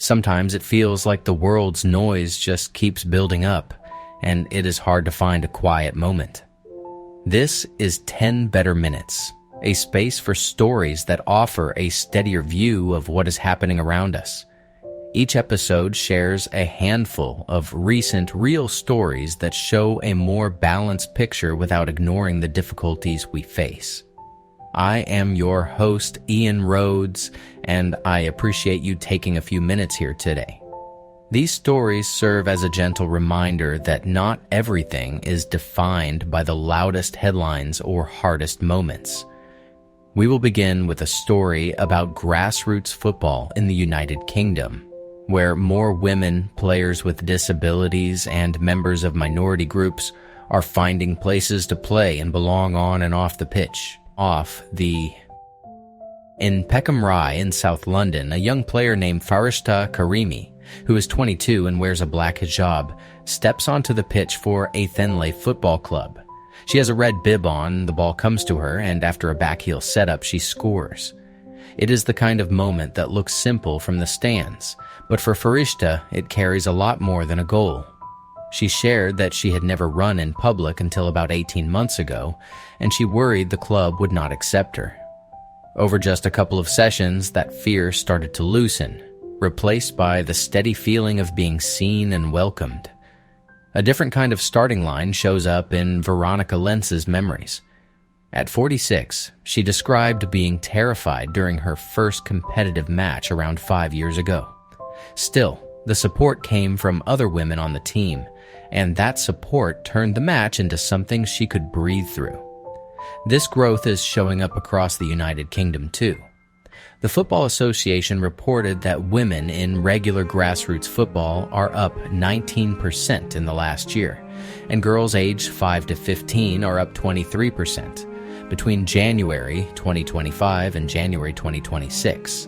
Sometimes it feels like the world's noise just keeps building up, and it is hard to find a quiet moment. This is 10 Better Minutes, a space for stories that offer a steadier view of what is happening around us. Each episode shares a handful of recent, real stories that show a more balanced picture without ignoring the difficulties we face. I am your host, Ian Rhodes, and I appreciate you taking a few minutes here today. These stories serve as a gentle reminder that not everything is defined by the loudest headlines or hardest moments. We will begin with a story about grassroots football in the United Kingdom, where more women, players with disabilities, and members of minority groups are finding places to play and belong on and off the pitch. In Peckham Rye in South London, a young player named Farishta Karimi, who is 22 and wears a black hijab, steps onto the pitch for Athenley Football Club. She has a red bib on, the ball comes to her, and after a backheel setup, she scores. It is the kind of moment that looks simple from the stands, but for Farishta, it carries a lot more than a goal. She shared that she had never run in public until about 18 months ago, and she worried the club would not accept her. Over just a couple of sessions, that fear started to loosen, replaced by the steady feeling of being seen and welcomed. A different kind of starting line shows up in Veronica Lentz's memories. At 46, she described being terrified during her first competitive match around 5 years ago. Still, the support came from other women on the team, and that support turned the match into something she could breathe through. This growth is showing up across the United Kingdom too. The Football Association reported that women in regular grassroots football are up 19% in the last year, and girls aged 5 to 15 are up 23% between January 2025 and January 2026.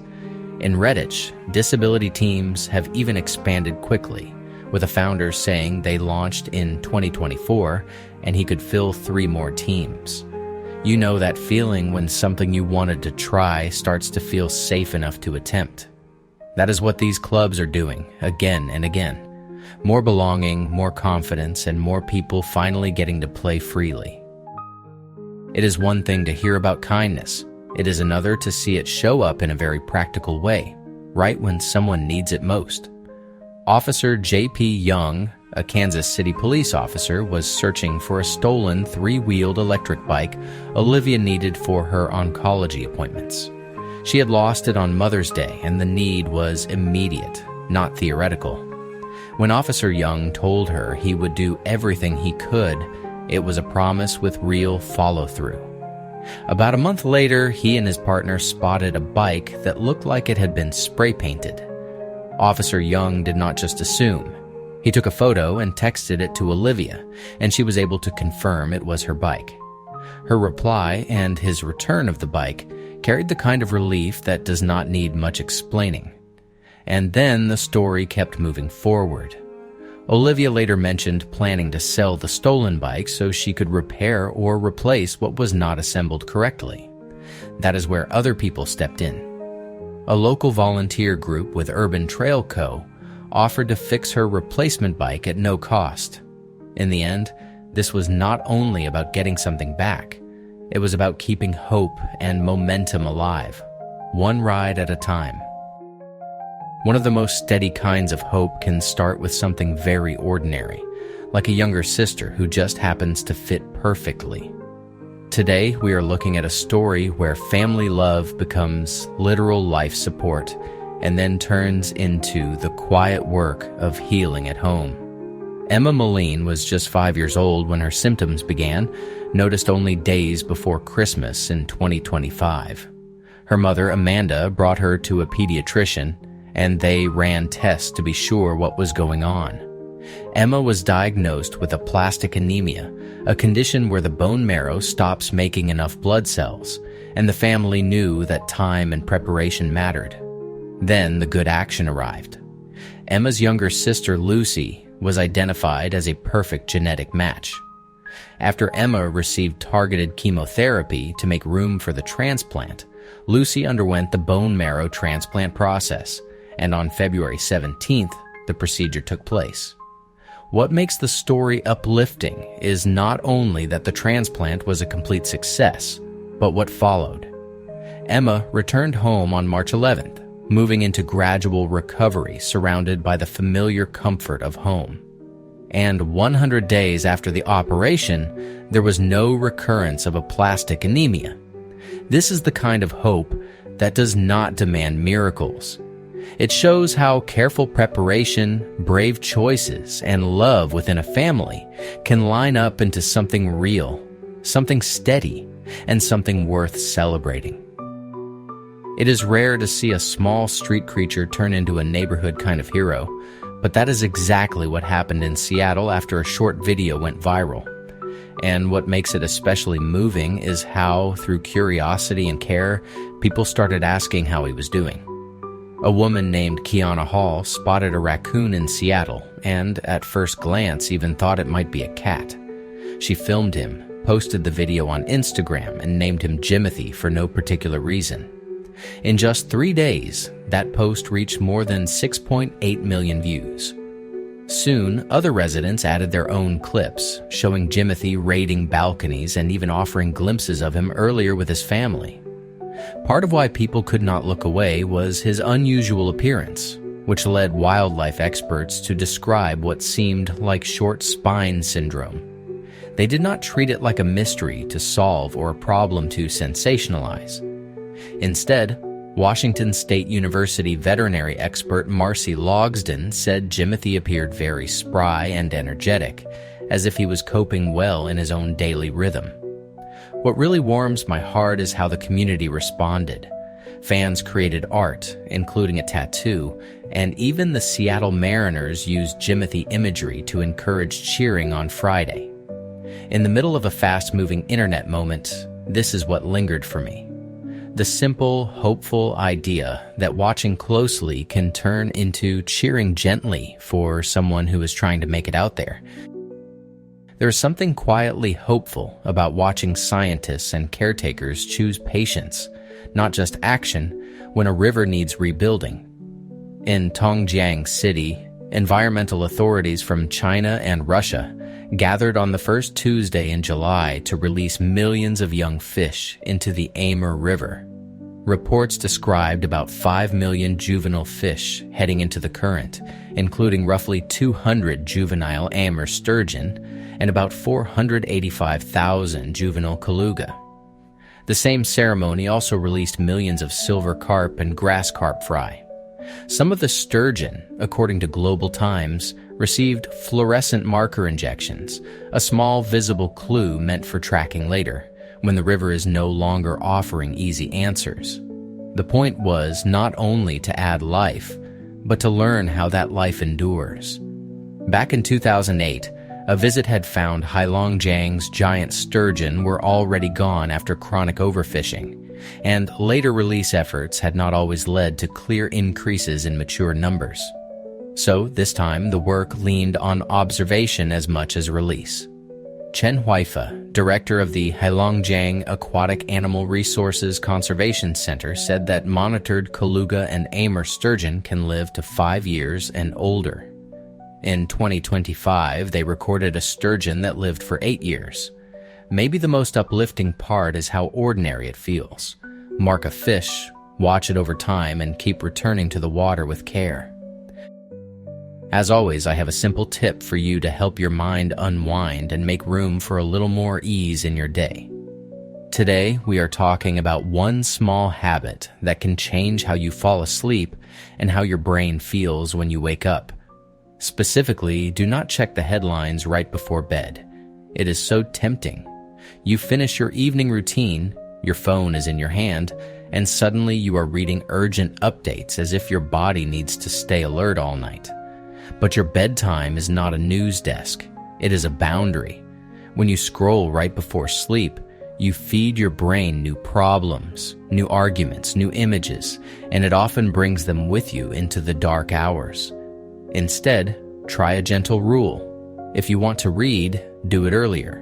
In Redditch, disability teams have even expanded quickly, with the founders saying they launched in 2024 and he could fill 3 more teams. You know that feeling when something you wanted to try starts to feel safe enough to attempt. That is what these clubs are doing, again and again. More belonging, more confidence, and more people finally getting to play freely. It is one thing to hear about kindness. It is another to see it show up in a very practical way, right when someone needs it most. Officer J.P. Young, a Kansas City police officer, was searching for a stolen 3-wheeled electric bike Olivia needed for her oncology appointments. She had lost it on Mother's Day, and the need was immediate, not theoretical. When Officer Young told her he would do everything he could, it was a promise with real follow-through. About a month later, he and his partner spotted a bike that looked like it had been spray-painted. Officer Young did not just assume. He took a photo and texted it to Olivia, and she was able to confirm it was her bike. Her reply and his return of the bike carried the kind of relief that does not need much explaining. And then the story kept moving forward. Olivia later mentioned planning to sell the stolen bike so she could repair or replace what was not assembled correctly. That is where other people stepped in. A local volunteer group with Urban Trail Co. offered to fix her replacement bike at no cost. In the end, this was not only about getting something back, it was about keeping hope and momentum alive, one ride at a time. One of the most steady kinds of hope can start with something very ordinary, like a younger sister who just happens to fit perfectly. Today, we are looking at a story where family love becomes literal life support and then turns into the quiet work of healing at home. Emma Moline was just 5 years old when her symptoms began, noticed only days before Christmas in 2025. Her mother, Amanda, brought her to a pediatrician, and they ran tests to be sure what was going on. Emma was diagnosed with aplastic anemia, a condition where the bone marrow stops making enough blood cells, and the family knew that time and preparation mattered. Then the good action arrived. Emma's younger sister, Lucy, was identified as a perfect genetic match. After Emma received targeted chemotherapy to make room for the transplant, Lucy underwent the bone marrow transplant process, and on February 17th, the procedure took place. What makes the story uplifting is not only that the transplant was a complete success, but what followed. Emma returned home on March 11th, moving into gradual recovery surrounded by the familiar comfort of home. And 100 days after the operation, there was no recurrence of aplastic anemia. This is the kind of hope that does not demand miracles. It shows how careful preparation, brave choices, and love within a family can line up into something real, something steady, and something worth celebrating. It is rare to see a small street creature turn into a neighborhood kind of hero, but that is exactly what happened in Seattle after a short video went viral. And what makes it especially moving is how, through curiosity and care, people started asking how he was doing. A woman named Kiana Hall spotted a raccoon in Seattle and, at first glance, even thought it might be a cat. She filmed him, posted the video on Instagram, and named him Jimothy for no particular reason. In just 3 days, that post reached more than 6.8 million views. Soon, other residents added their own clips, showing Jimothy raiding balconies and even offering glimpses of him earlier with his family. Part of why people could not look away was his unusual appearance, which led wildlife experts to describe what seemed like short spine syndrome. They did not treat it like a mystery to solve or a problem to sensationalize. Instead, Washington State University veterinary expert Marcy Logsdon said Jimothy appeared very spry and energetic, as if he was coping well in his own daily rhythm. What really warms my heart is how the community responded. Fans created art, including a tattoo, and even the Seattle Mariners used Jimothy imagery to encourage cheering on Friday. In the middle of a fast-moving internet moment, this is what lingered for me. The simple, hopeful idea that watching closely can turn into cheering gently for someone who is trying to make it out there. There is something quietly hopeful about watching scientists and caretakers choose patience, not just action, when a river needs rebuilding. In Tongjiang City, environmental authorities from China and Russia gathered on the first Tuesday in July to release millions of young fish into the Amur River. Reports described about 5 million juvenile fish heading into the current, including roughly 200 juvenile Amur sturgeon and about 485,000 juvenile coluga. The same ceremony also released millions of silver carp and grass carp fry. Some of the sturgeon, according to Global Times, received fluorescent marker injections, a small visible clue meant for tracking later, when the river is no longer offering easy answers. The point was not only to add life, but to learn how that life endures. Back in 2008, a visit had found Heilongjiang's giant sturgeon were already gone after chronic overfishing, and later release efforts had not always led to clear increases in mature numbers. So this time, the work leaned on observation as much as release. Chen Huifa, director of the Heilongjiang Aquatic Animal Resources Conservation Center, said that monitored Kaluga and Amur sturgeon can live to 5 years and older. In 2025, they recorded a sturgeon that lived for 8 years. Maybe the most uplifting part is how ordinary it feels. Mark a fish, watch it over time, and keep returning to the water with care. As always, I have a simple tip for you to help your mind unwind and make room for a little more ease in your day. Today, we are talking about one small habit that can change how you fall asleep and how your brain feels when you wake up. Specifically, do not check the headlines right before bed. It is so tempting. You finish your evening routine, your phone is in your hand, and suddenly you are reading urgent updates as if your body needs to stay alert all night. But your bedtime is not a news desk. It is a boundary. When you scroll right before sleep, you feed your brain new problems, new arguments, new images, and it often brings them with you into the dark hours. Instead, try a gentle rule. If you want to read, do it earlier.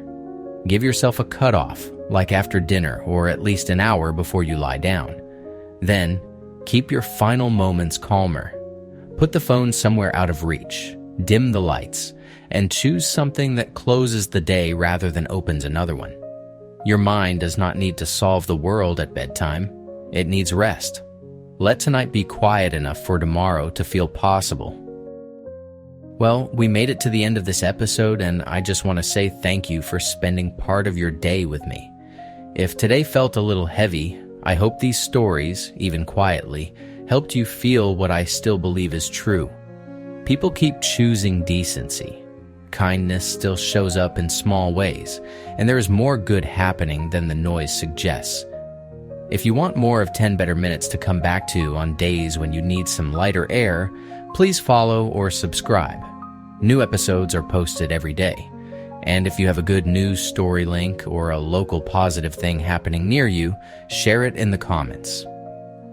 Give yourself a cutoff, like after dinner or at least an hour before you lie down. Then, keep your final moments calmer, Put the phone somewhere out of reach, dim the lights, and choose something that closes the day rather than opens another one. Your mind does not need to solve the world at bedtime. It needs rest. Let tonight be quiet enough for tomorrow to feel possible. Well, we made it to the end of this episode, and I just want to say thank you for spending part of your day with me. If today felt a little heavy, I hope these stories, even quietly, helped you feel what I still believe is true. People keep choosing decency. Kindness still shows up in small ways, and there is more good happening than the noise suggests. If you want more of 10 Better Minutes to come back to on days when you need some lighter air, please follow or subscribe. New episodes are posted every day. And if you have a good news story link or a local positive thing happening near you, share it in the comments.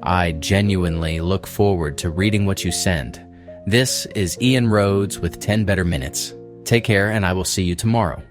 I genuinely look forward to reading what you send. This is Ian Rhodes with 10 Better Minutes. Take care, and I will see you tomorrow.